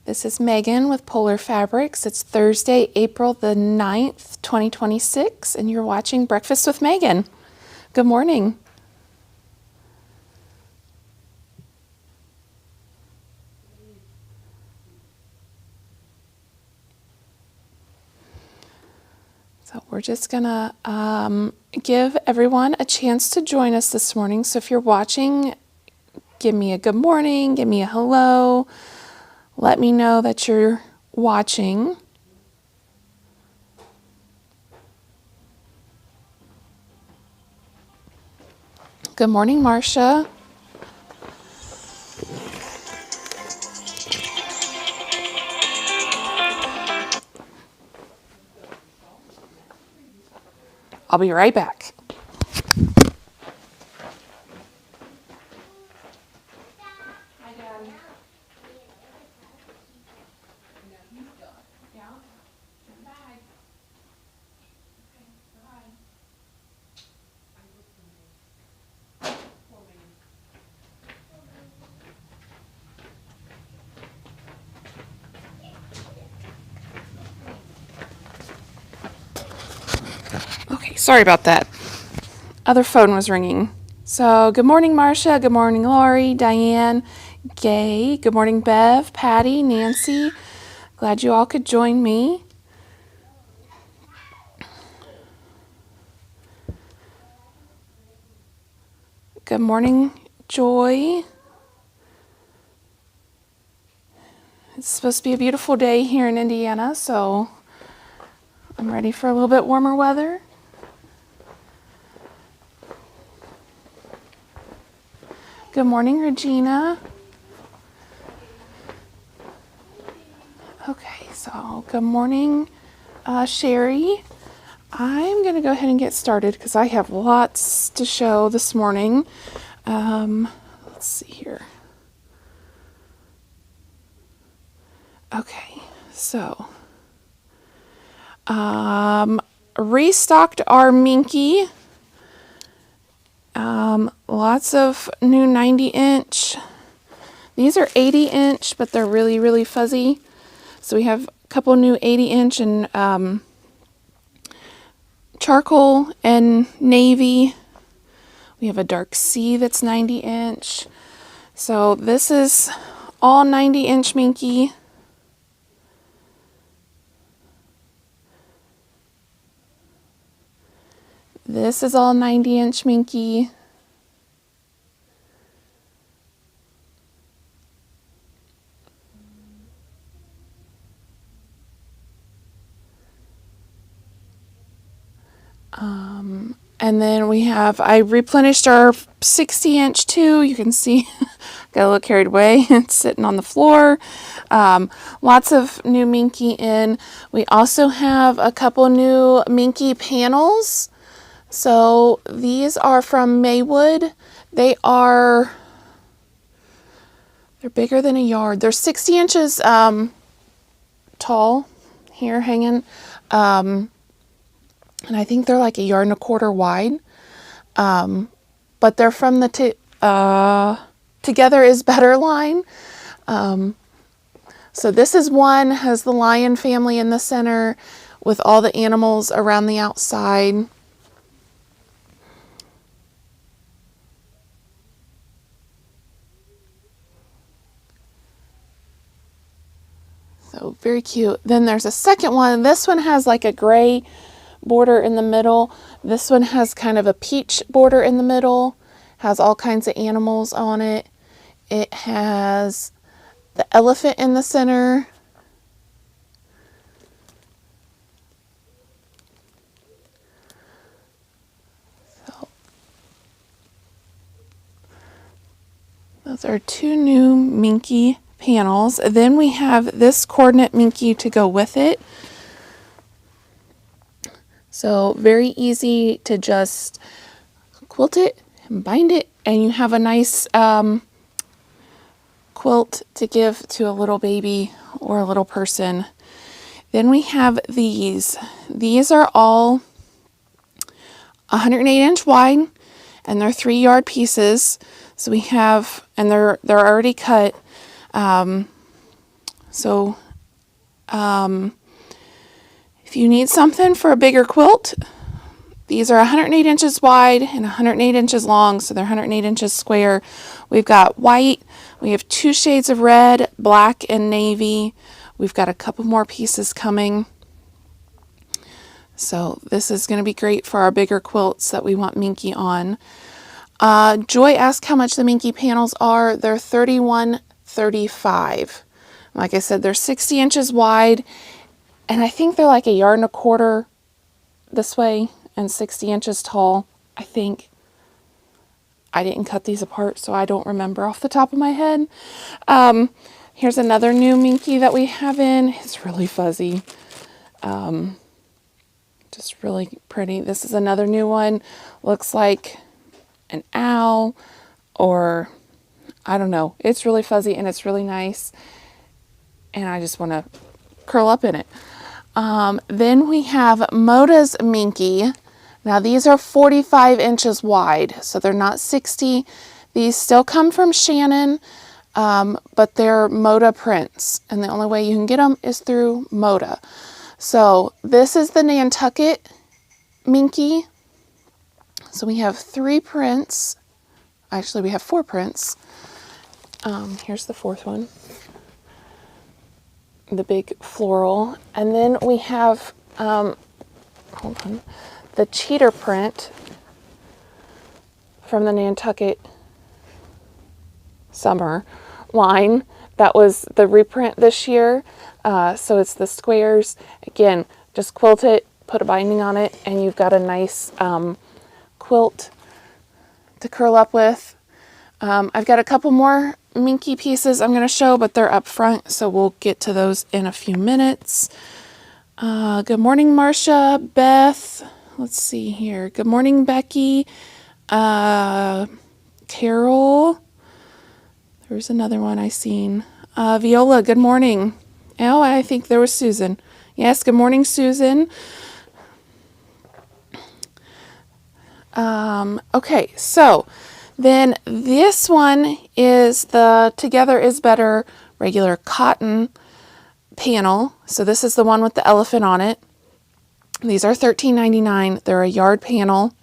This is Megan with Polar Fabrics. It's Thursday, April the 9th, 2026, and you're watching Breakfast with Megan. Good morning. So we're just gonna give everyone a chance to join us this morning. So if you're watching, give me a good morning, give me a hello. Let me know that you're watching. Good morning, Marcia. I'll be right back. Okay, sorry about that. Other phone was ringing. So good morning, Marcia. Good morning, Lori, Diane, Gay. Good morning, Bev, Patty, Nancy. Glad you all could join me. Good morning, Joy. It's supposed to be a beautiful day here in Indiana, so I'm ready for a little bit warmer weather. Good morning, Regina. Okay, so good morning, Sherry. I'm going to go ahead and get started because I have lots to show this morning. Let's see here. Okay, so restocked our Minky. Lots of new 90-inch. These are 80-inch, but they're really, really fuzzy. So we have a couple new 80-inch and charcoal and navy. We have a dark sea that's 90-inch. So this is all 90-inch Minky. This is all 90-inch Minky. And then we have, I replenished our 60-inch too. You can see, got a little carried away. It's sitting on the floor. Lots of new Minky in. We also have a couple new Minky panels. So these are from Maywood. They're bigger than a yard. They're 60 inches tall here hanging. And I think they're like a yard and a quarter wide. But they're from the Together is Better line. So this is one, has the lion family in the center with all the animals around the outside. So very cute. Then there's a second one. This one has like a gray border in the middle. This one has kind of a peach border in the middle. Has all kinds of animals on it. It has the elephant in the center. So those are two new Minky panels. Then we have this coordinate Minky to go with it. So very easy to just quilt it and bind it, and you have a nice quilt to give to a little baby or a little person. Then we have these. These are all 108-inch wide, and they're 3-yard pieces. So we have, and they're already cut. So if you need something for a bigger quilt, these are 108 inches wide and 108 inches long, so they're 108 inches square. We've got white, we have 2 shades of red, black, and navy. We've got a couple more pieces coming. So this is going to be great for our bigger quilts that we want Minky on. Joy asked how much the Minky panels are. They're $31.35. Like I said, they're 60 inches wide, and I think they're like 1.25 yards this way and 60 inches tall, I think. I didn't cut these apart, so I don't remember off the top of my head. Here's another new Minky that we have in. It's really fuzzy. Just really pretty. This is another new one. Looks like an owl, or I don't know. It's really fuzzy and it's really nice. And I just want to curl up in it. Then we have Moda's Minky. Now these are 45 inches wide, so they're not 60. These still come from Shannon, but they're Moda prints. And the only way you can get them is through Moda. So this is the Nantucket Minky. So we have 3 prints. Actually, we have 4 prints. Here's the 4th one. The big floral. And then we have, hold on, the cheater print from the Nantucket Summer line. That was the reprint this year. So it's the squares. Again, just quilt it, put a binding on it, and you've got a nice quilt to curl up with. I've got a couple more Minky pieces I'm going to show, but they're up front, so we'll get to those in a few minutes. Good morning, Marcia, Beth. Let's see here. Good morning, Becky. Carol. There's another one I seen. Viola, good morning. Oh, I think there was Susan. Yes, good morning, Susan. Okay, so then this one is the Together is Better regular cotton panel. So this is the one with the elephant on it. These are $13.99. They're a yard panel.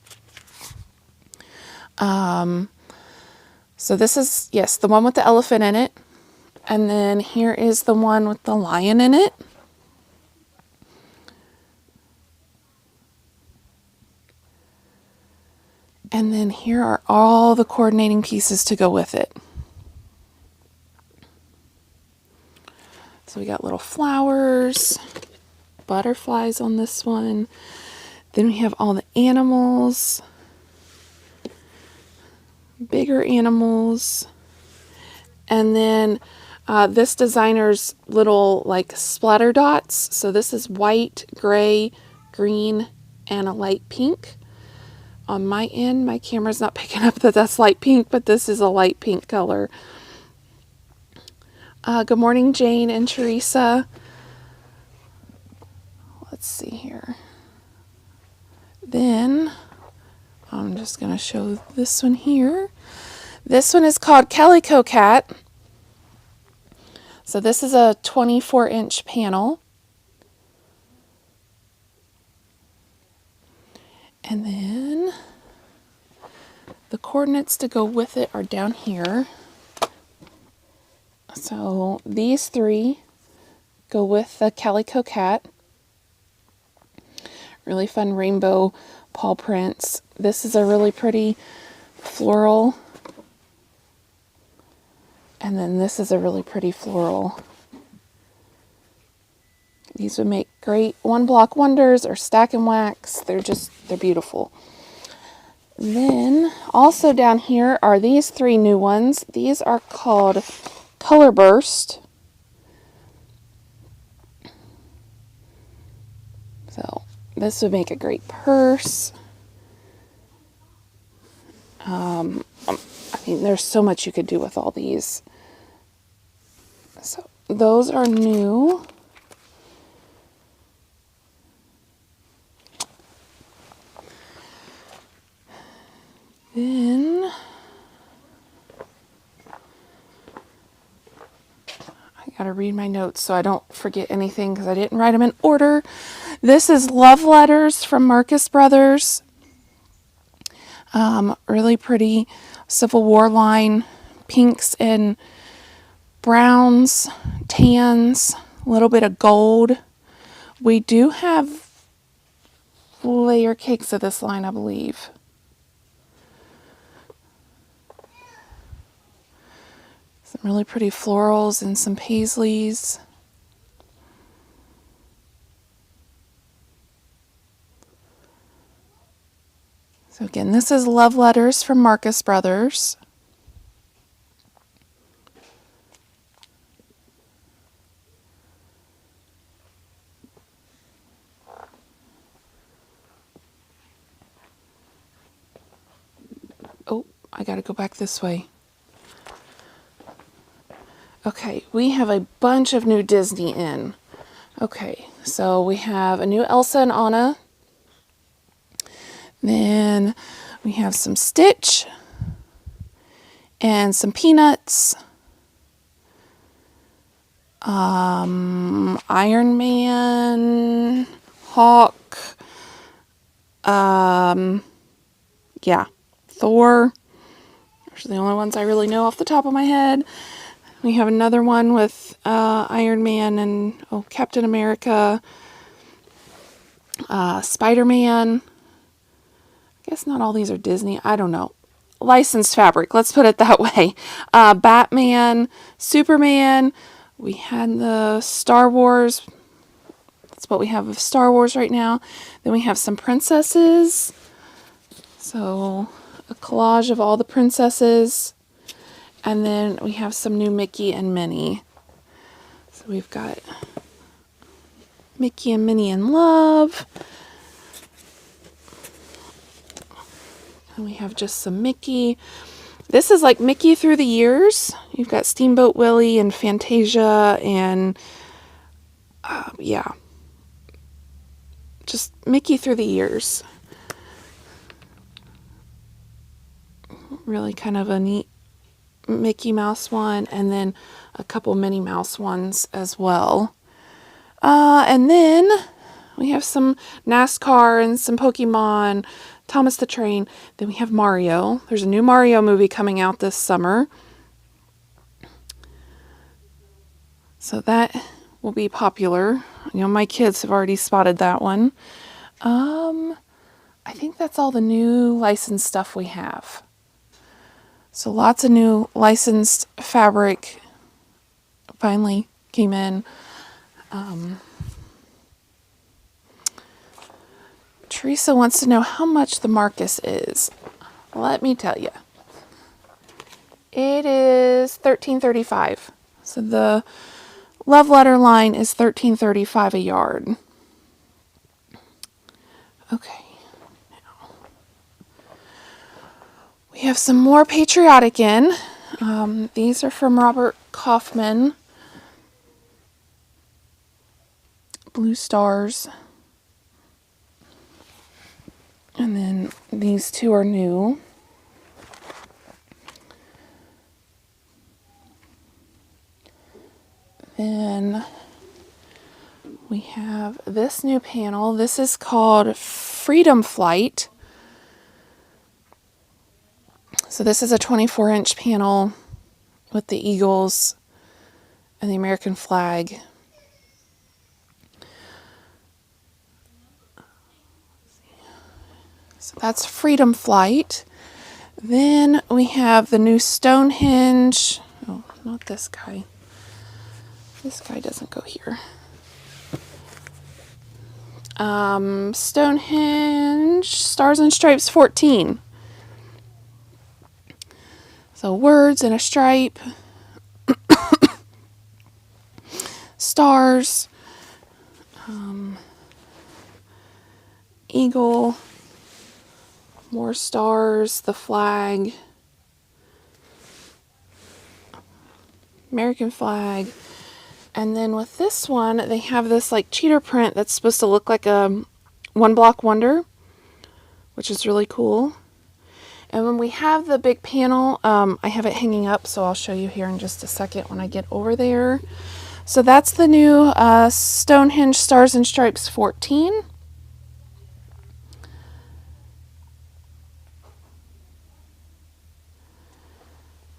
So this is, yes, the one with the elephant in it. And then here is the one with the lion in it. And then here are all the coordinating pieces to go with it. So we got little flowers, butterflies on this one. Then we have all the animals, bigger animals. And then this designer's little like splatter dots. So this is white, gray, green, and a light pink. On my end, my camera's not picking up that that's light pink, but this is a light pink color. Good morning, Jane and Teresa. Let's see here. Then I'm just going to show this one here. This one is called Calico Cat. So this is a 24-inch panel. And then the coordinates to go with it are down here. So these 3 go with the Calico Cat. Really fun rainbow paw prints. This is a really pretty floral. And then this is a really pretty floral. These would make great one-block wonders or stack and wax. They're beautiful. Then also down here are these 3 new ones. These are called Color Burst. So this would make a great purse. I mean, there's so much you could do with all these. So those are new. Then I gotta to read my notes so I don't forget anything because I didn't write them in order. This is Love Letters from Marcus Brothers. Really pretty Civil War line, pinks and browns, tans, a little bit of gold. We do have layer cakes of this line, I believe. Some really pretty florals and some paisleys. So again, this is Love Letters from Marcus Brothers. Oh, I gotta go back this way. Okay, we have a bunch of new Disney in. Okay, so we have a new Elsa and Anna. Then we have some Stitch and some Peanuts. Iron Man, Hawk, yeah, Thor. Those are the only ones I really know off the top of my head. We have another one with Iron Man and Captain America, Spider-Man. I guess not all these are Disney. I don't know. Licensed fabric, let's put it that way. Batman, Superman. We had the Star Wars. That's what we have of Star Wars right now. Then we have some princesses. So a collage of all the princesses. And then we have some new Mickey and Minnie. So we've got Mickey and Minnie in Love. And we have just some Mickey. This is like Mickey through the years. You've got Steamboat Willie and Fantasia and yeah. Just Mickey through the years. Really kind of a neat Mickey Mouse one, and then a couple Minnie Mouse ones as well. And then we have some NASCAR and some Pokemon, Thomas the Train. Then we have Mario. There's a new Mario movie coming out this summer. So that will be popular. You know, my kids have already spotted that one. I think that's all the new licensed stuff we have. So lots of new licensed fabric finally came in. Teresa wants to know how much the Marcus is. Let me tell you. It is $13.35. So the Love Letter line is $13.35 a yard. Okay. We have some more patriotic in. These are from Robert Kaufman. Blue Stars. And then these two are new. Then we have this new panel. This is called Freedom Flight. So this is a 24-inch panel with the eagles and the American flag. So that's Freedom Flight. Then we have the new Stonehenge. Oh, not this guy. This guy doesn't go here. Stonehenge Stars and Stripes 14. So words and a stripe, stars, eagle, more stars, the flag, American flag. And then with this one, they have this like cheater print that's supposed to look like a one block wonder, which is really cool. And when we have the big panel, I have it hanging up, so I'll show you here in just a second when I get over there. So that's the new Stonehenge Stars and Stripes 14.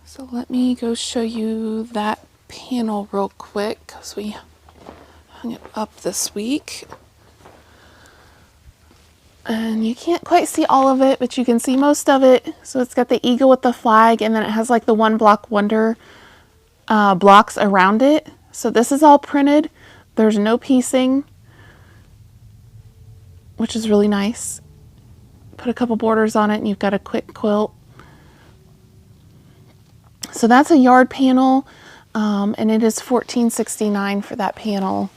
So let me go show you that panel real quick because we hung it up this week. And you can't quite see all of it, but you can see most of it. So it's got the eagle with the flag, and then it has like the One Block Wonder blocks around it. So this is all printed. There's no piecing, which is really nice. Put a couple borders on it and you've got a quick quilt. So that's a yard panel, and it is $14.69 for that panel.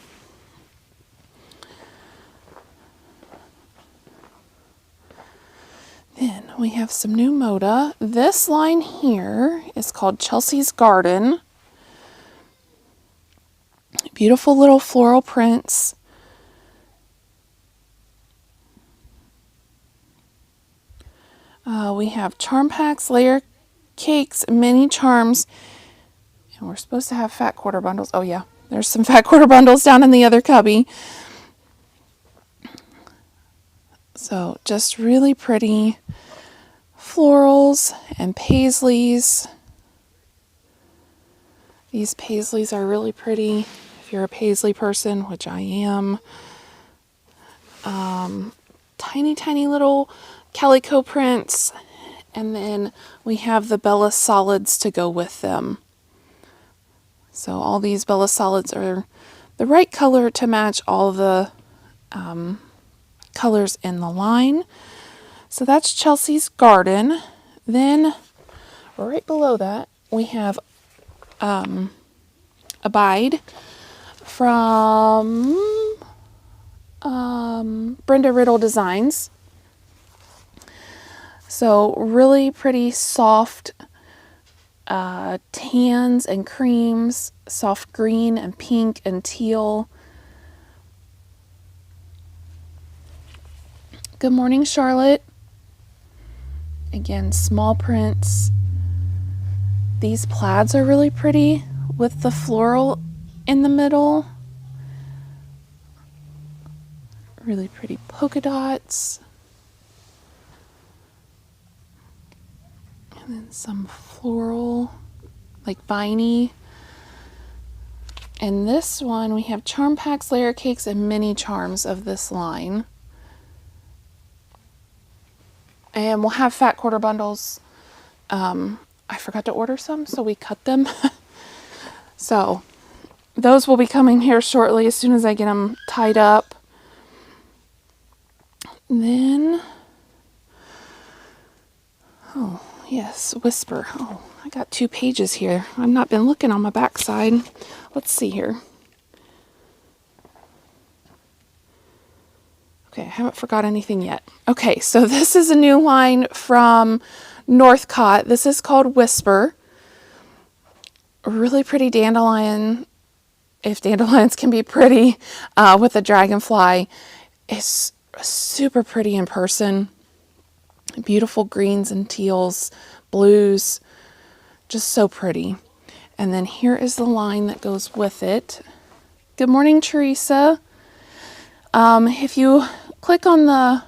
Then we have some new Moda. This line here is called Chelsea's Garden. Beautiful little floral prints. We have charm packs, layer cakes, mini charms, and we're supposed to have fat quarter bundles. Oh yeah, there's some fat quarter bundles down in the other cubby. So just really pretty florals and paisleys. These paisleys are really pretty if you're a paisley person, which I am. Tiny, tiny little calico prints. And then we have the Bella Solids to go with them. So all these Bella Solids are the right color to match all the colors in the line. So that's Chelsea's Garden. Then right below that we have Abide from Brenda Riddle Designs. So really pretty soft tans and creams, soft green and pink and teal. Good Morning Charlotte. Again, small prints. These plaids are really pretty with the floral in the middle. Really pretty polka dots. And then some floral, like viney. And this one, we have charm packs, layer cakes, and mini charms of this line. And we'll have fat quarter bundles. I forgot to order some, so we cut them. So those will be coming here shortly as soon as I get them tied up. And then, oh yes, Whisper. Oh, I got 2 pages here. I've not been looking on my backside. Let's see here. Okay, I haven't forgot anything yet. Okay, so this is a new line from Northcott. This is called Whisper. A really pretty dandelion, if dandelions can be pretty, with a dragonfly. It's super pretty in person. Beautiful greens and teals, blues, just so pretty. And then here is the line that goes with it. Good morning, Teresa. If you click on the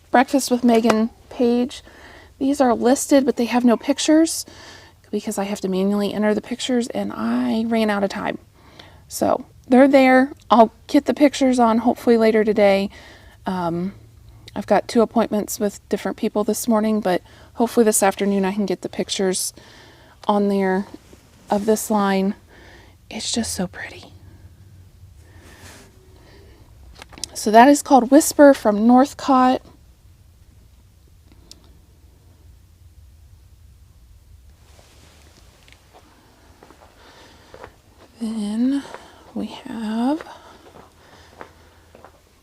Breakfast with Megan page, these are listed, but they have no pictures because I have to manually enter the pictures and I ran out of time. So they're there. I'll get the pictures on hopefully later today. I've got 2 appointments with different people this morning, but hopefully this afternoon I can get the pictures on there of this line. It's just so pretty. So that is called Whisper from Northcott. Then we have,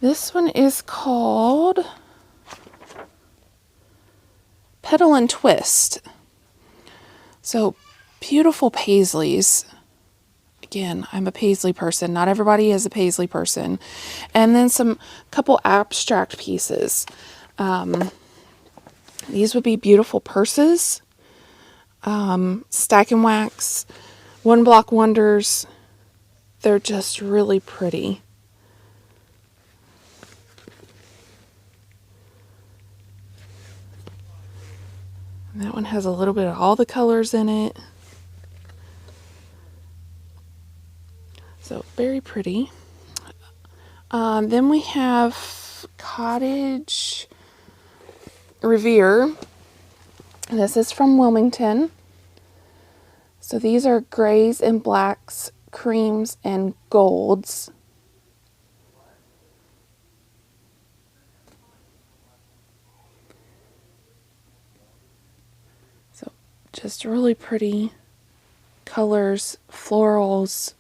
this one is called Petal and Twist. So beautiful paisleys. Again, I'm a paisley person. Not everybody is a paisley person. And then some couple abstract pieces. These would be beautiful purses. Stack and Wax, One Block Wonders, they're just really pretty. And that one has a little bit of all the colors in it. So very pretty. Then we have Cottage Revere. This is from Wilmington. So these are grays and blacks, creams and golds. So just really pretty colors, florals.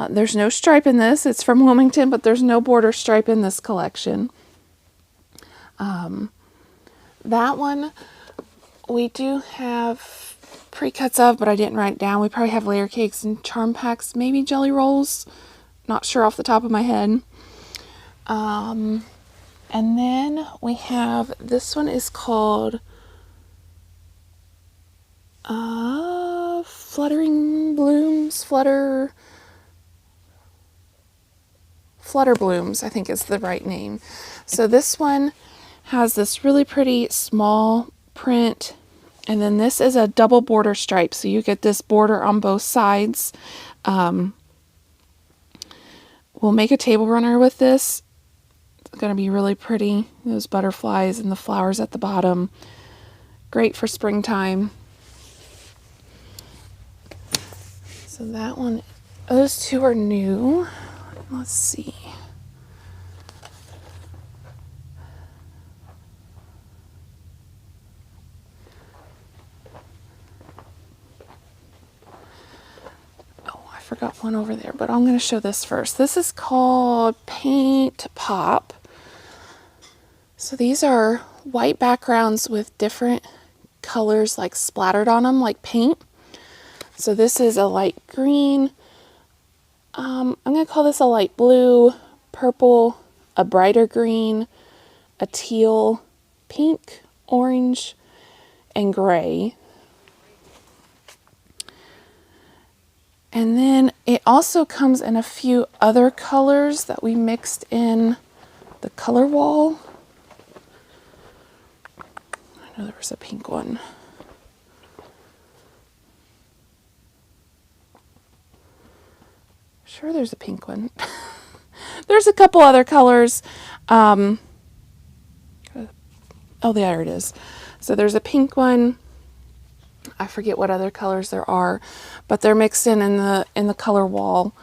There's no stripe in this. It's from Wilmington, but there's no border stripe in this collection. That one we do have pre-cuts of, but I didn't write it down. We probably have layer cakes and charm packs, maybe jelly rolls. Not sure off the top of my head. And then we have, this one is called Fluttering Blooms, Flutter Blooms, I think is the right name. So this one has this really pretty small print, and then this is a double border stripe, so you get this border on both sides. We'll make a table runner with this. It's going to be really pretty. Those butterflies and the flowers at the bottom. Great for springtime. So that one, those two are new. Let's see. Oh, I forgot one over there, but I'm going to show this first. This is called Paint Pop. So these are white backgrounds with different colors like splattered on them, like paint. So this is a light green. I'm going to call this a light blue, purple, a brighter green, a teal, pink, orange, and gray. And then it also comes in a few other colors that we mixed in the color wall. I know there was a pink one. Sure, there's a pink one. There's a couple other colors. Oh, there it is. So there's a pink one. I forget what other colors there are, but they're mixed in the color wall.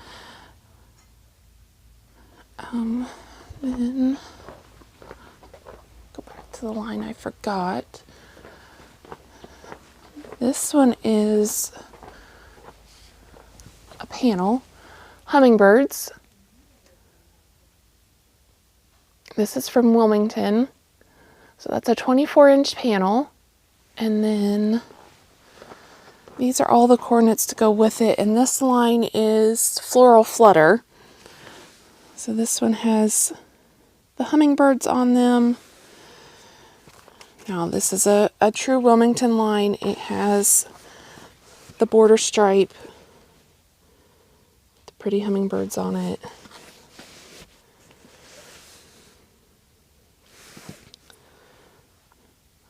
Then go back to the line I forgot. This one is a panel. Hummingbirds. This is from Wilmington. So that's a 24-inch panel. And then these are all the coordinates to go with it. And this line is Floral Flutter. So this one has the hummingbirds on them. Now this is a true Wilmington line. It has the border stripe, the pretty hummingbirds on it.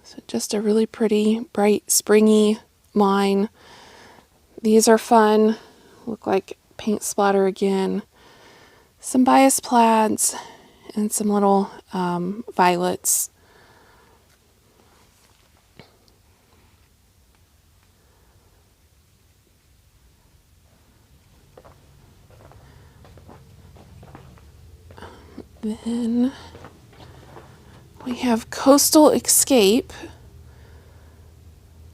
So just a really pretty, bright, springy line. These are fun. Look like paint splatter again. Some bias plaids and some little violets. Then we have Coastal Escape.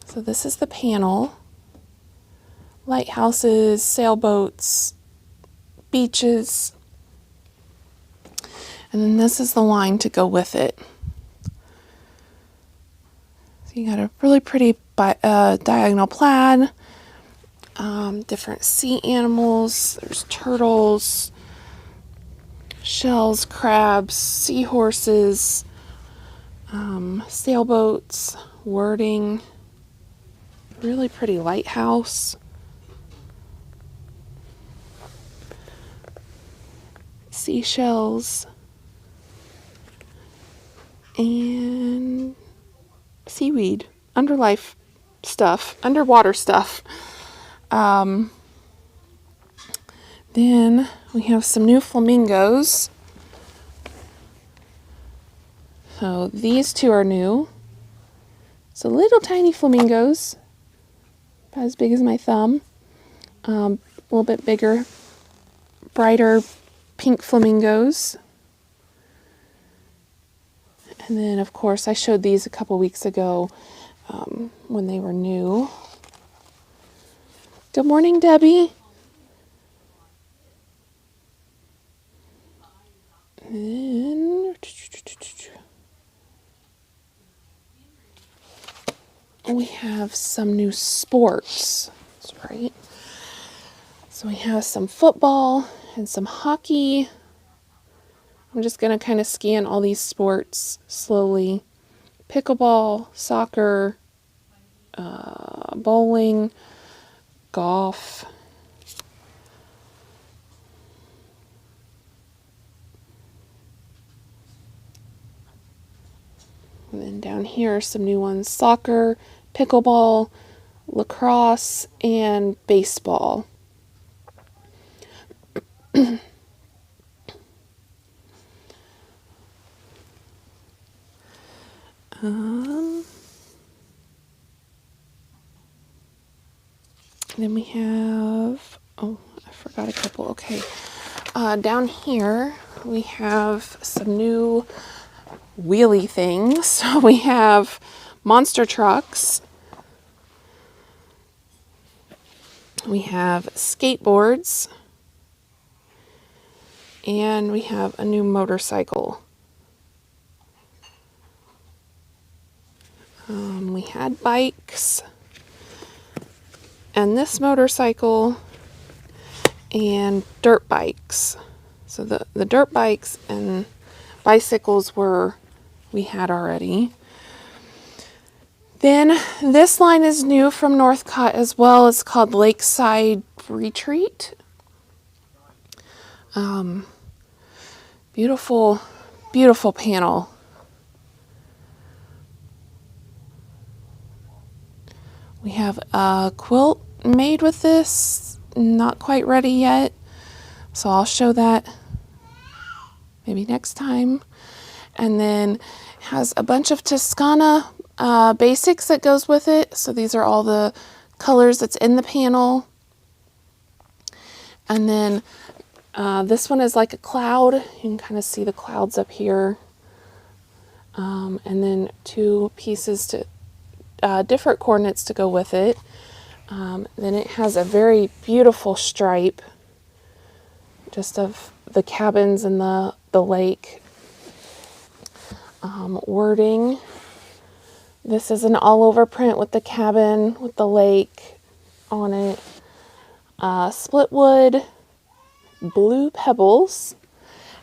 So this is the panel. Lighthouses, sailboats, beaches. And then this is the line to go with it. So you got a really pretty diagonal plaid. Different sea animals. There's turtles, shells, crabs, seahorses, sailboats, wording, really pretty lighthouse. seashells, and seaweed, underlife stuff, underwater stuff. Then we have some new flamingos. So these two are new. So little tiny flamingos, about as big as my thumb. A little bit bigger, brighter pink flamingos. And then, of course, I showed these a couple weeks ago when they were new. Good morning, Debbie. And we have some new sports. That's right. So we have some football and some hockey. I'm just going to kind of scan all these sports slowly. Pickleball, soccer, bowling, golf. And then down here are some new ones. Soccer, pickleball, lacrosse, and baseball. Then we have, oh, I forgot a couple. Okay. Down here, we have some new wheelie things. So we have monster trucks. We have skateboards. And we have a new motorcycle. We had bikes. And this motorcycle. And dirt bikes. So the dirt bikes and bicycles we had already. Then this line is new from Northcott as well. It's called Lakeside Retreat. Beautiful, beautiful panel. We have a quilt made with this, not quite ready yet, so I'll show that maybe next time. And then has a bunch of Toscana basics that goes with it. So these are all the colors that's in the panel. And then this one is like a cloud. You can kind of see the clouds up here. And then two pieces to different coordinates to go with it. Then it has a very beautiful stripe just of the cabins and the lake. Wording. This is an all-over print with the cabin, with the lake on it. Split wood, blue pebbles,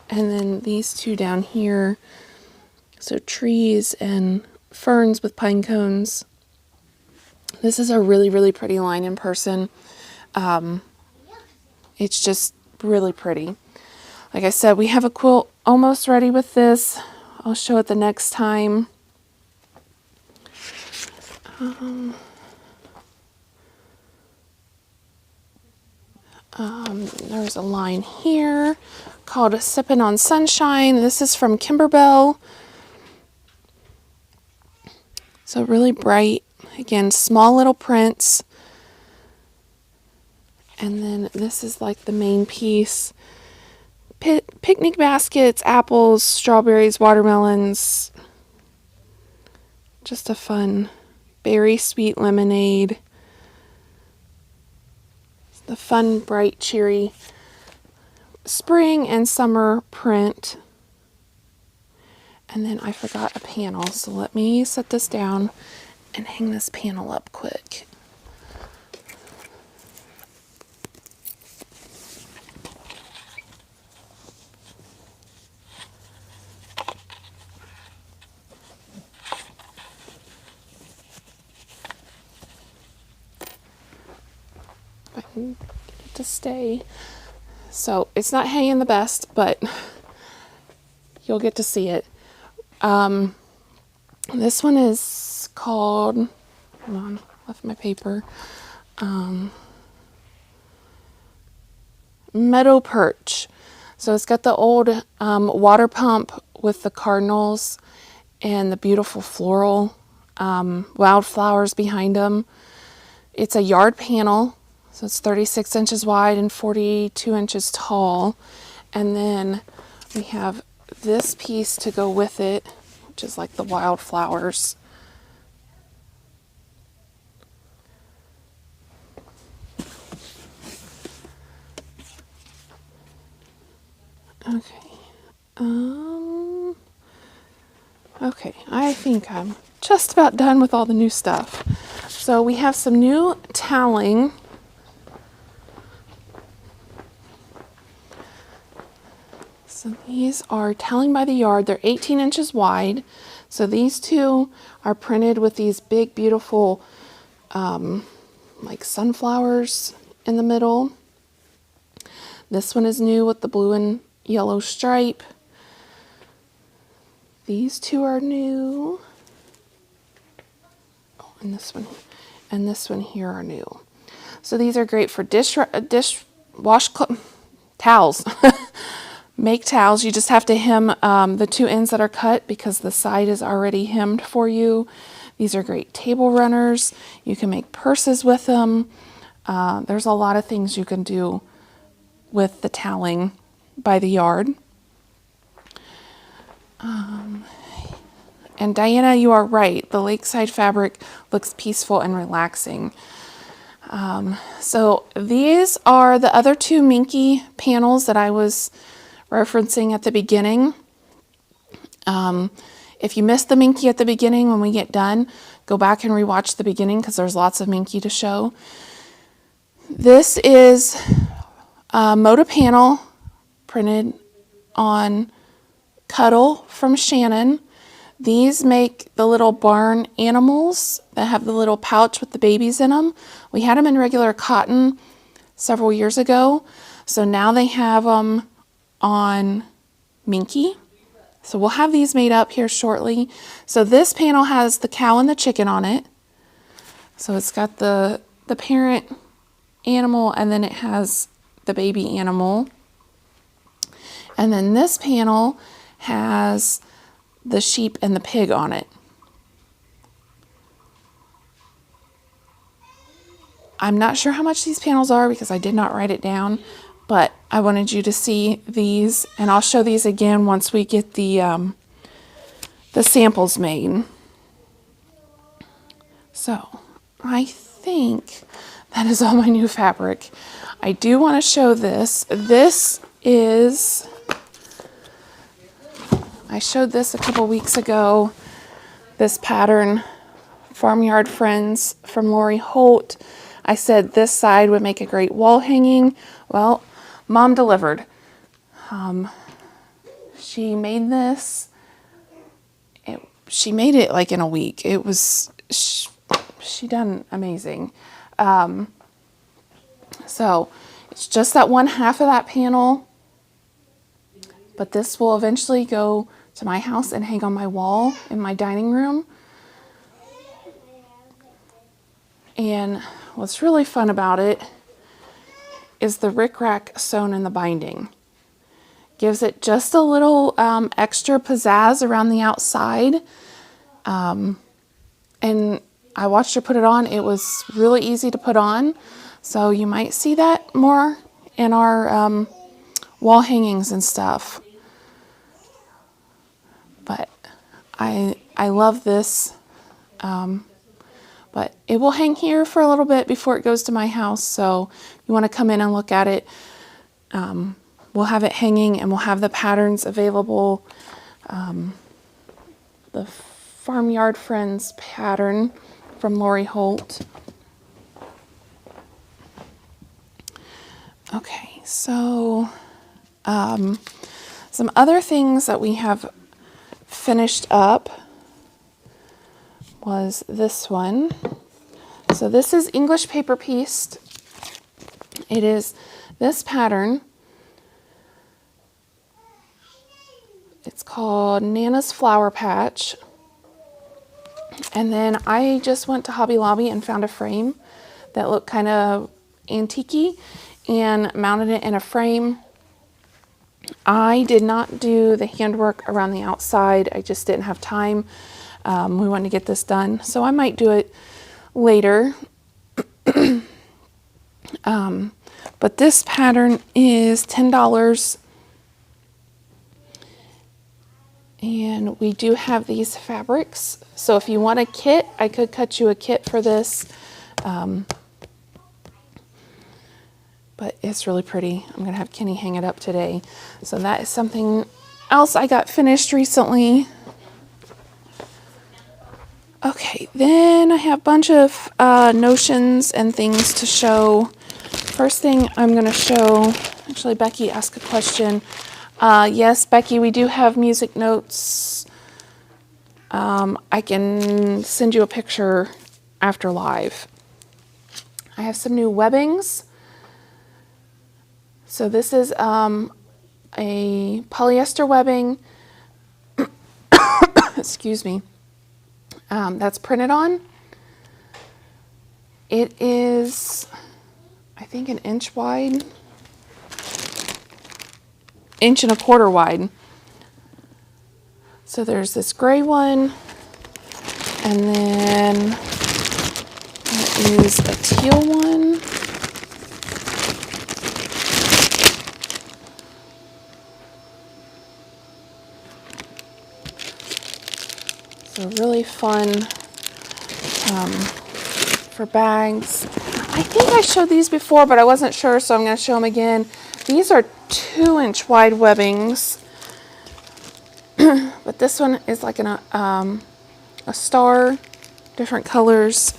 and then these two down here. So trees and ferns with pine cones. This is a really, really pretty line in person. It's just really pretty. Like I said, we have a quilt almost ready with this. I'll show it the next time. There's a line here called Sippin' on Sunshine. This is from Kimberbell. So really bright. Again, small little prints. And then this is like the main piece. Picnic baskets, apples, strawberries, watermelons. Just a fun berry sweet lemonade. The fun, bright, cheery spring and summer print. And then I forgot a panel, so let me set this down and hang this panel up quick. If I can get it to stay. So it's not hanging the best, but you'll get to see it. This one is called, hold on, left my paper. Meadow Perch. So it's got the old water pump with the cardinals and the beautiful floral wildflowers behind them. It's a yard panel, so it's 36 inches wide and 42 inches tall. And then we have this piece to go with it, which is like the wildflowers. Okay. Okay, I think I'm just about done with all the new stuff. So we have some new toweling. So these are toweling by the yard. They're 18 inches wide. So these two are printed with these big, beautiful, like sunflowers in the middle. This one is new with the blue and yellow stripe. These two are new. Oh, and this one here are new. So these are great for wash towels. Make towels. You just have to hem the two ends that are cut because the side is already hemmed for you. These are great table runners. You can make purses with them. There's a lot of things you can do with the toweling by the yard. And Diana, you are right. The lakeside fabric looks peaceful and relaxing. So these are the other two Minky panels that I was referencing at the beginning. If you missed the Minky at the beginning, when we get done, go back and rewatch the beginning because there's lots of Minky to show. This is a Moda panel printed on Cuddle from Shannon. These make the little barn animals that have the little pouch with the babies in them. We had them in regular cotton several years ago, so now they have them on Minky. So we'll have these made up here shortly. So this panel has the cow and the chicken on it. So it's got the parent animal and then it has the baby animal. And then this panel has the sheep and the pig on it. I'm not sure how much these panels are because I did not write it down, but I wanted you to see these, and I'll show these again once we get the samples made. So I think that is all my new fabric. I do want to show this. This is, I showed this a couple weeks ago, this pattern, Farmyard Friends from Lori Holt. I said this side would make a great wall hanging. Well, Mom delivered. She made this. She made it like in a week. It was, she done amazing. So it's just that one half of that panel, but this will eventually go to my house and hang on my wall in my dining room. And what's really fun about it is the rickrack sewn in the binding. Gives it just a little extra pizzazz around the outside. And I watched her put it on. It was really easy to put on. So you might see that more in our wall hangings and stuff. But I love this. But it will hang here for a little bit before it goes to my house. So you want to come in and look at it. We'll have it hanging and we'll have the patterns available. The Farmyard Friends pattern from Lori Holt. Okay, so some other things that we have finished up was this one. So this is English paper pieced. It is this pattern. It's called Nana's Flower Patch. And then I just went to Hobby Lobby and found a frame that looked kind of antique-y and mounted it in a frame. I did not do the handwork around the outside. I just didn't have time. We wanted to get this done, so I might do it later. But this pattern is $10. And we do have these fabrics. So if you want a kit, I could cut you a kit for this. But it's really pretty. I'm going to have Kenny hang it up today. So that is something else I got finished recently. Okay, then I have a bunch of notions and things to show. First thing I'm going to show, actually Becky asked a question. Yes, Becky, we do have music notes. I can send you a picture after live. I have some new webbings. So this is a polyester webbing, excuse me, that's printed on. It is, I think, an inch wide. Inch and a quarter wide. So there's this gray one, and then there is a teal one. So really fun for bags. I think I showed these before, but I wasn't sure, so I'm going to show them again. These are 2-inch wide webbings, but this one is like a star, different colors.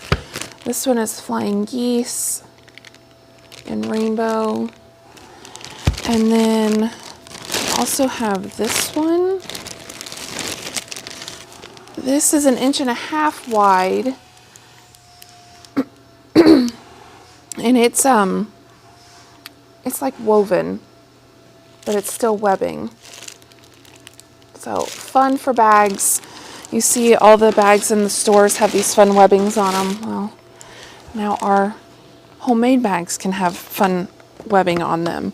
This one is flying geese and rainbow. And then also have this one. This is an 1.5 inch wide, and it's like woven, but it's still webbing. So fun for bags. You see all the bags in the stores have these fun webbings on them. Well, now our homemade bags can have fun webbing on them.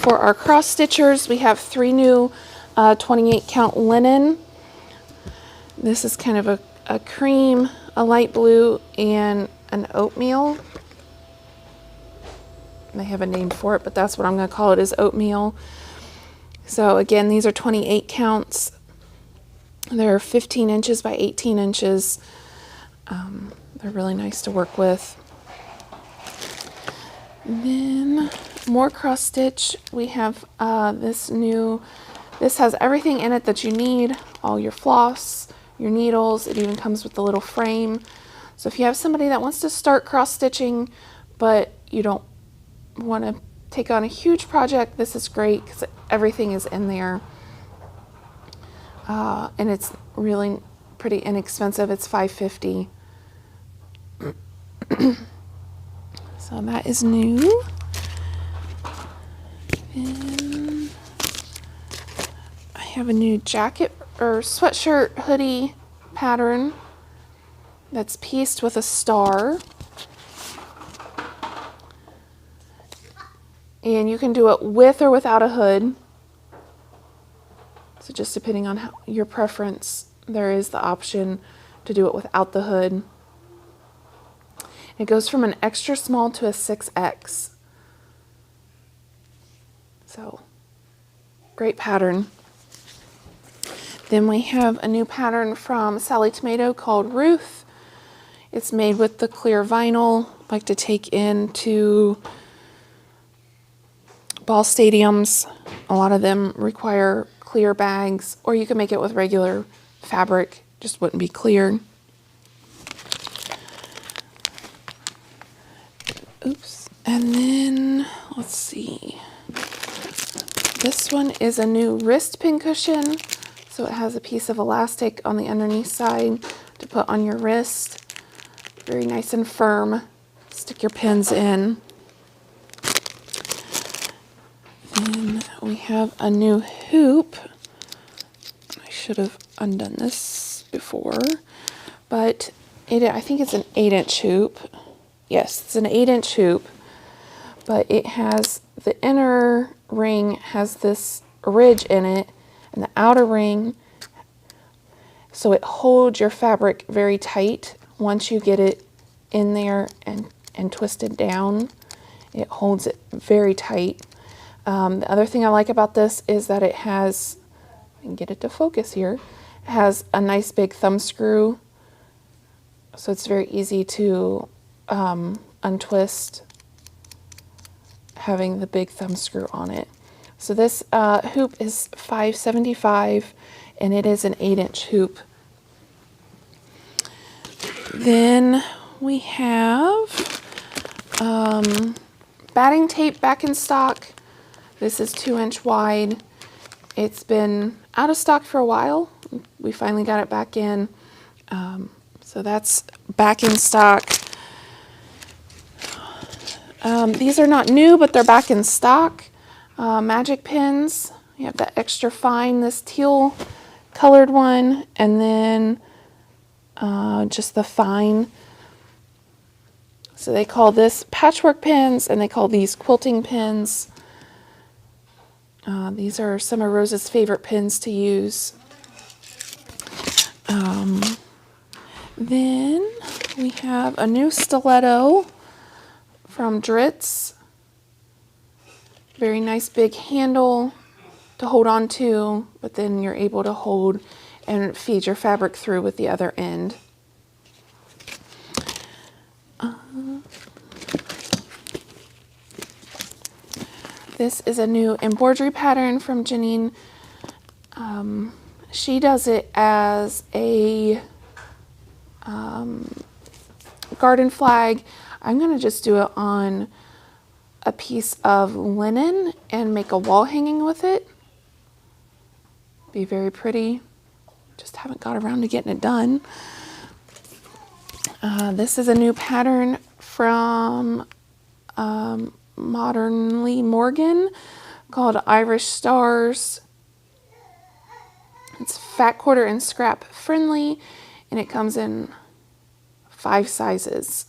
For our cross stitchers, we have 3 new 28 count linen. This is kind of a cream, a light blue, and an oatmeal. They have a name for it, but that's what I'm going to call it, is oatmeal. So again, these are 28 counts. They're 15 inches by 18 inches. They're really nice to work with. Then more cross stitch. We have this has everything in it that you need. All your floss, your needles. It even comes with the little frame. So if you have somebody that wants to start cross stitching, but you don't want to take on a huge project, this is great because everything is in there. And it's really pretty inexpensive. It's $5.50. So that is new. And I have a new jacket or sweatshirt hoodie pattern that's pieced with a star. And you can do it with or without a hood. So just depending on your preference, there is the option to do it without the hood. It goes from an extra small to a 6X. So, great pattern. Then we have a new pattern from Sally Tomato called Ruth. It's made with the clear vinyl. I like to take into ball stadiums. A lot of them require clear bags, or you can make it with regular fabric, just wouldn't be clear. Oops. And then, let's see. This one is a new wrist pin cushion. So it has a piece of elastic on the underneath side to put on your wrist. Very nice and firm. Stick your pins in. then we have a new hoop. I should have undone this before, but I think it's an 8-inch hoop. Yes, it's an 8-inch hoop, but it has the inner ring has this ridge in it, and the outer ring, so it holds your fabric very tight. Once you get it in there and twisted down, it holds it very tight. The other thing I like about this is that it has, I can get it to focus here, it has a nice big thumb screw, so it's very easy to untwist, having the big thumb screw on it. So this hoop is $5.75, and it is an 8-inch hoop. Then we have batting tape back in stock. This is 2-inch wide. It's been out of stock for a while. We finally got it back in. So that's back in stock. These are not new, but they're back in stock. Magic pins. You have that extra fine, this teal colored one, and then just the fine. So they call this patchwork pins, and they call these quilting pins. These are some of Rose's favorite pins to use. Then we have a new stiletto from Dritz. Very nice big handle to hold on to, but then you're able to hold and feed your fabric through with the other end. This is a new embroidery pattern from Janine. She does it as a garden flag. I'm going to just do it on a piece of linen and make a wall hanging with it. Be very pretty. Just haven't got around to getting it done. This is a new pattern from Modernly Morgan called Irish Stars. It's fat quarter and scrap friendly, and it comes in 5 sizes.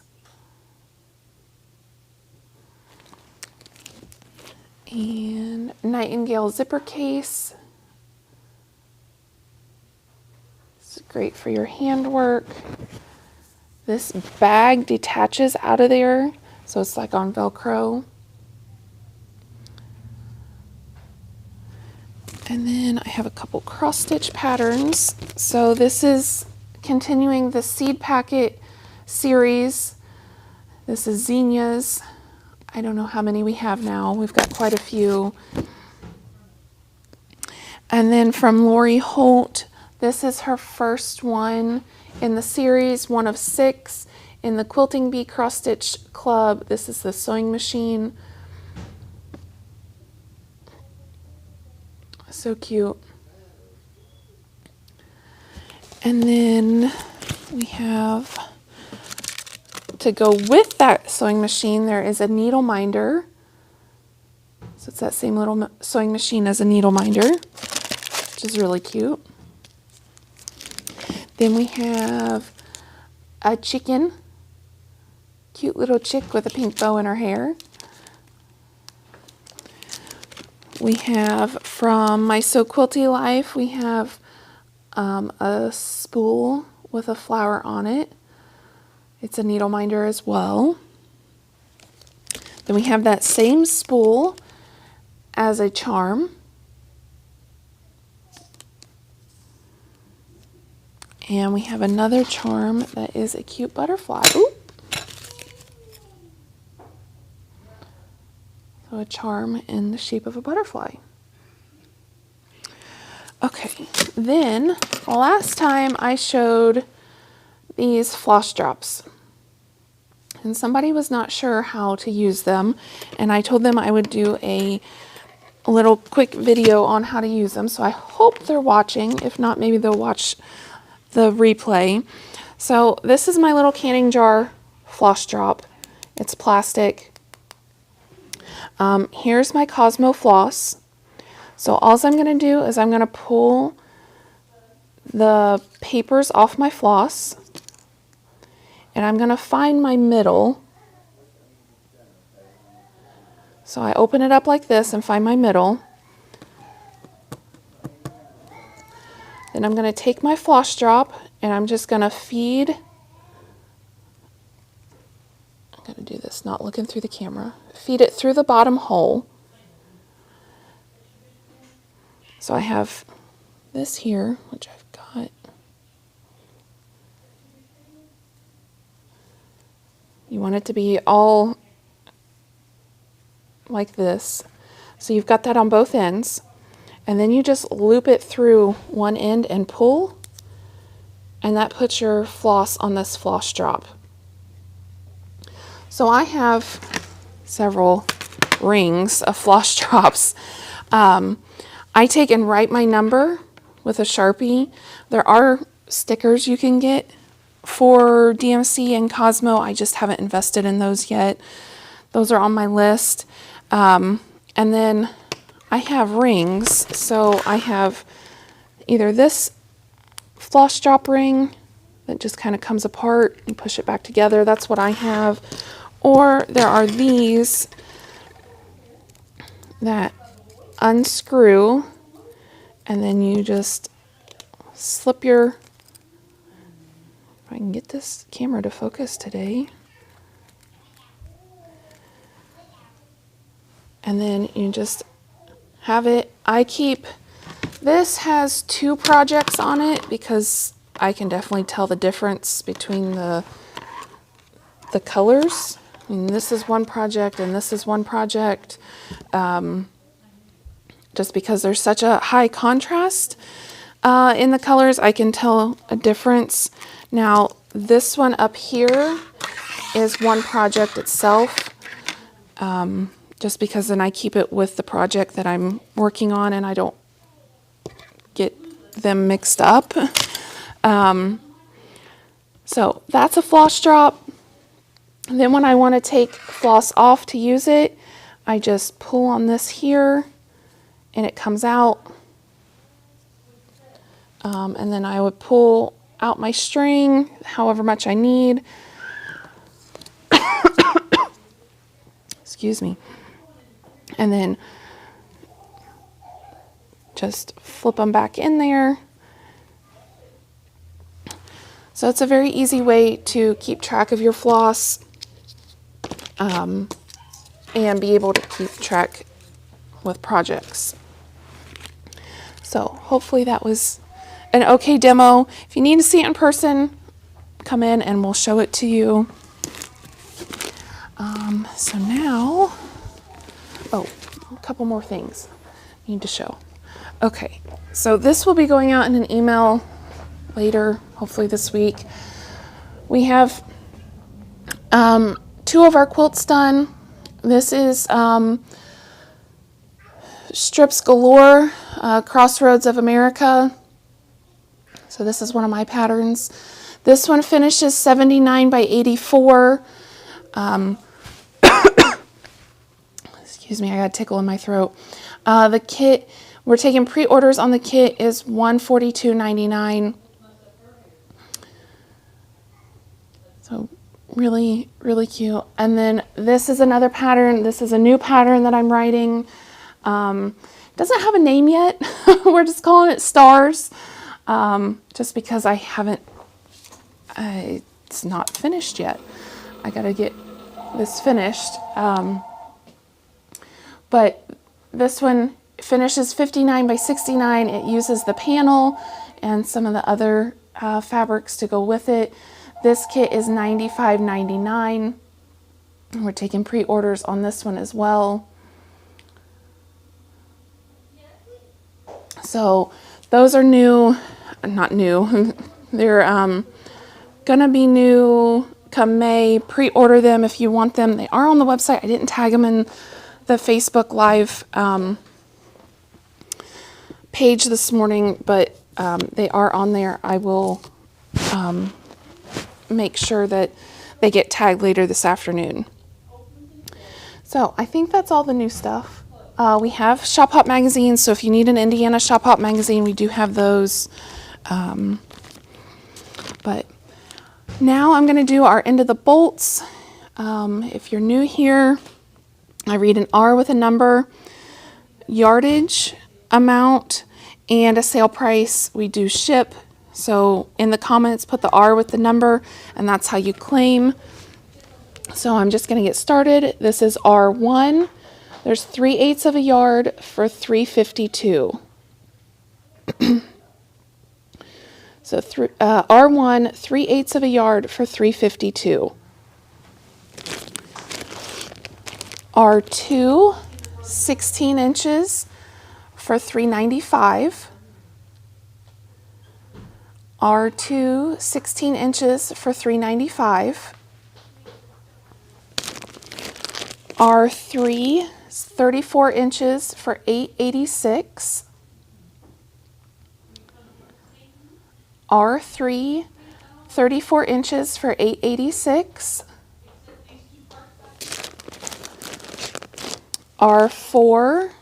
And Nightingale zipper case. It's great for your handwork. This bag detaches out of there, so it's like on Velcro. And then I have a couple cross stitch patterns. So this is continuing the seed packet series. This is zinnias. I don't know how many we have now. We've got quite a few. And then from Lori Holt, this is her first one in the series, one of 6 in the Quilting Bee Cross Stitch Club. This is the sewing machine. So cute. And then we have, to go with that sewing machine, there is a needle minder. So it's that same little sewing machine as a needle minder, which is really cute. Then we have a chicken, cute little chick with a pink bow in her hair. We have from My So Quilty Life, we have a spool with a flower on it. It's a needle minder as well. Then we have that same spool as a charm. And we have another charm that is a cute butterfly. Ooh. So a charm in the shape of a butterfly. Okay, then last time I showed these floss drops, and somebody was not sure how to use them, and I told them I would do a little quick video on how to use them, so I hope they're watching. If not, maybe they'll watch the replay. So this is my little canning jar floss drop. It's plastic. Here's my Cosmo floss. So all I'm going to do is I'm going to pull the papers off my floss, and I'm going to find my middle. So I open it up like this and find my middle. Then I'm going to take my floss drop and I'm just going to feed. I'm going to do this not looking through the camera. Feed it through the bottom hole. So I have this here, which I've got. You want it to be all like this. So you've got that on both ends. And then you just loop it through one end and pull. And that puts your floss on this floss drop. So I have several rings of floss drops. I take and write my number with a Sharpie. There are stickers you can get for DMC and Cosmo. I just haven't invested in those yet. Those are on my list. And then I have rings. So I have either this floss drop ring that just kind of comes apart and push it back together. That's what I have. Or there are these that unscrew and then you just slip your, if I can get this camera to focus today, and then you just have it. This has 2 projects on it because I can definitely tell the difference between the colors. I mean, this is one project and this is one project. Just because there's such a high contrast in the colors, I can tell a difference. Now, this one up here is one project itself, just because then I keep it with the project that I'm working on and I don't get them mixed up. So that's a floss drop. And then when I want to take floss off to use it, I just pull on this here and it comes out. And then I would pull out my string, however much I need. Excuse me. And then just flip them back in there. So it's a very easy way to keep track of your floss and be able to keep track with projects. So hopefully that was an okay demo. If you need to see it in person, come in and we'll show it to you. So now, a couple more things I need to show. Okay, so this will be going out in an email later, hopefully this week. We have 2 of our quilts done. This is Strips Galore, Crossroads of America. So this is one of my patterns. This one finishes 79 by 84. Excuse me, I got a tickle in my throat. The kit, we're taking pre-orders on the kit, is $142.99. So really, really cute. And then this is another pattern. This is a new pattern that I'm writing. Doesn't have a name yet. We're just calling it Stars. Just because I haven't, it's not finished yet. I gotta get this finished. But this one finishes 59 by 69. It uses the panel and some of the other fabrics to go with it. This kit is $95.99. We're taking pre-orders on this one as well. So those are new, not new. They're gonna be new come May. Pre-order them if you want them. They are on the website. I didn't tag them in the Facebook Live page this morning, but they are on there. I will make sure that they get tagged later this afternoon. So I think that's all the new stuff. We have Shop Hop magazines, so if you need an Indiana Shop Hop magazine, we do have those. But now I'm going to do our end of the bolts. If you're new here, I read an R with a number, yardage, amount, and a sale price. We do ship. So in the comments, put the R with the number, and that's how you claim. So I'm just going to get started. This is R1. There's 3/8 of a yard for $3.52. So R1, 3/8 of a yard for $3.52. R2, 16 inches for $3.95. R2, 16 inches for $3.95. R3, 34 inches for $8.86. R3, 34 inches for $8.86. R4,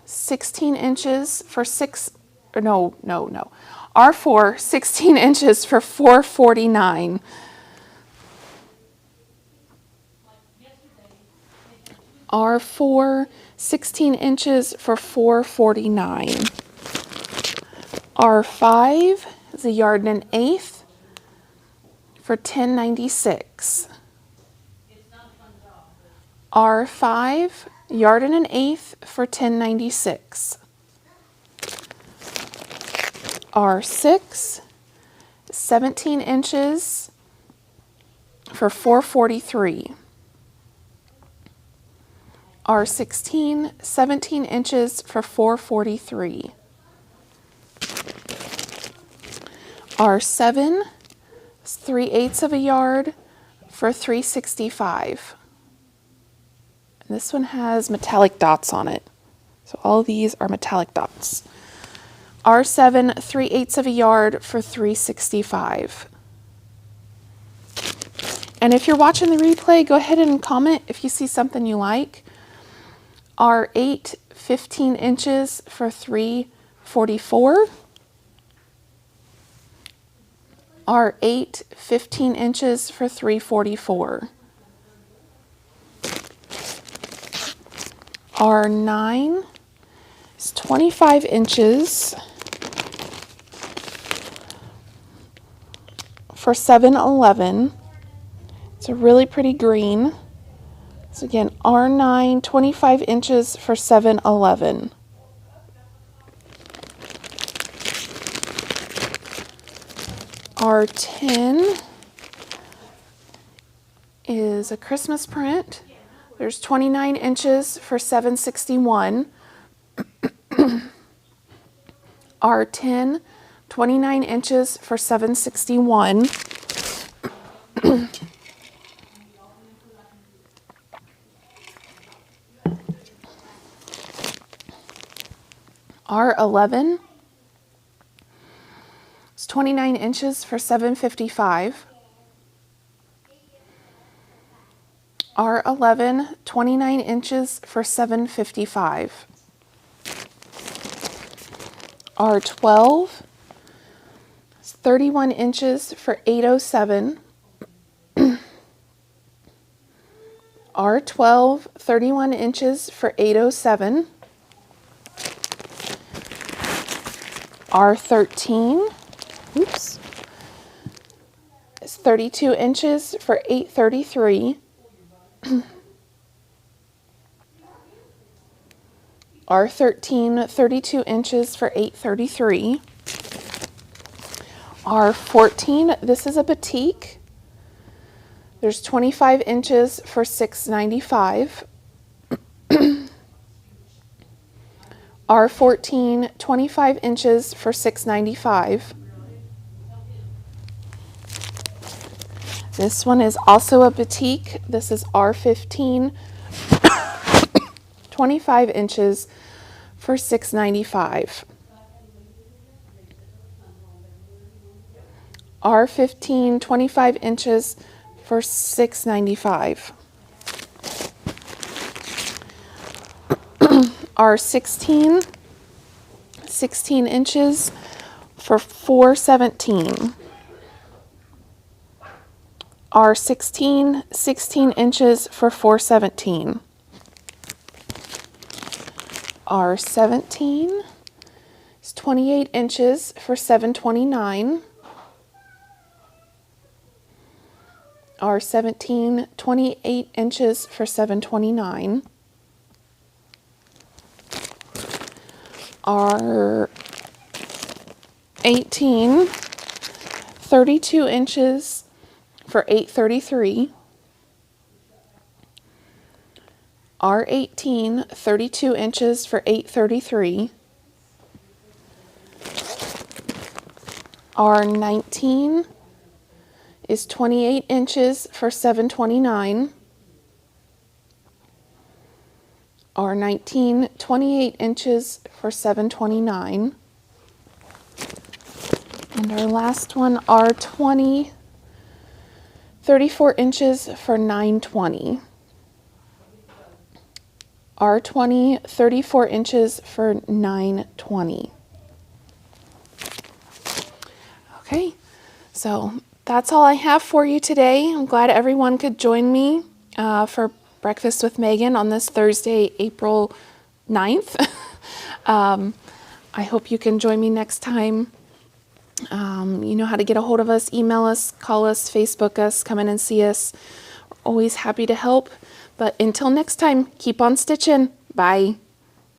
16 inches for R4, 16 inches for $4.49. R4, 16 inches for $4.49. R5 is a yard and an eighth for $10.96. R5, yard and an eighth for $10.96. R6, 17 inches for $4.43. R16, 17 inches for $4.43. R7, 3/8 of a yard for $3.65. And this one has metallic dots on it. So all of these are metallic dots. R7, 3/8 of a yard for $3.65. And if you're watching the replay, go ahead and comment if you see something you like. R8, 15 inches for $3.44. R8, 15 inches for $3.44. R9 is 25 inches for $7.11. It's a really pretty green. So again, R9, 25 inches for $7.11. R10 is a Christmas print. There's 29 inches for $7.61. R10, 29 inches for $7.61. R11 is 29 inches for $7.55. R11, 29 inches for $7.55. R12 is 31 inches for $8.07. R12, 31 inches for $8.07. R13, is 32 inches for $8.33. R13, 32 inches for $8.33. R14, this is a batik. There's 25 inches for $6.95. R14, 25 inches for $6.95. This one is also a batik. This is R15, 25 inches for $6.95. R15, 25 inches for $6.95. R16, 16 inches for $4.17. R16, 16 inches for $4.17. R17 is 28 inches for $7.29. R17, 28 inches for $7.29. R18, 32 inches for $8.33. R18, 32 inches for $8.33. R19 is 28 inches for $7.29. R19, 28 inches for $7.29. And our last one, R20, 34 inches for $9.20. R20, 34 inches for $9.20. Okay, so that's all I have for you today. I'm glad everyone could join me for Breakfast with Megan on this Thursday, April 9th. I hope you can join me next time. You know how to get a hold of us, email us, call us, Facebook us, come in and see us. We're always happy to help. But until next time, keep on stitching. Bye.